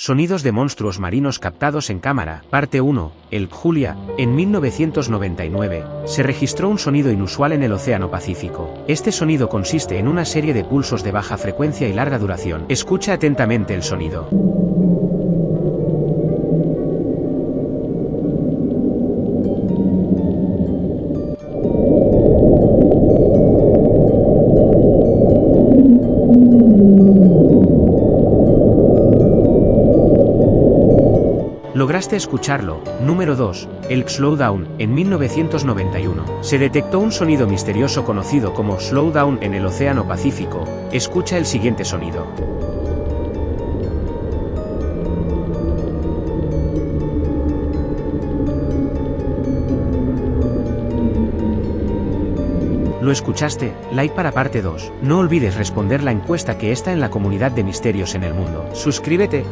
Sonidos de monstruos marinos captados en cámara. Parte 1. El Julia. En 1999, se registró un sonido inusual en el Océano Pacífico. Este sonido consiste en una serie de pulsos de baja frecuencia y larga duración. Escucha atentamente el sonido. ¿Lograste escucharlo? Número 2. El Slowdown. En 1991, se detectó un sonido misterioso conocido como Slowdown en el Océano Pacífico. Escucha el siguiente sonido. ¿Lo escuchaste? Like para parte 2. No olvides responder la encuesta que está en la comunidad de misterios en el mundo. Suscríbete.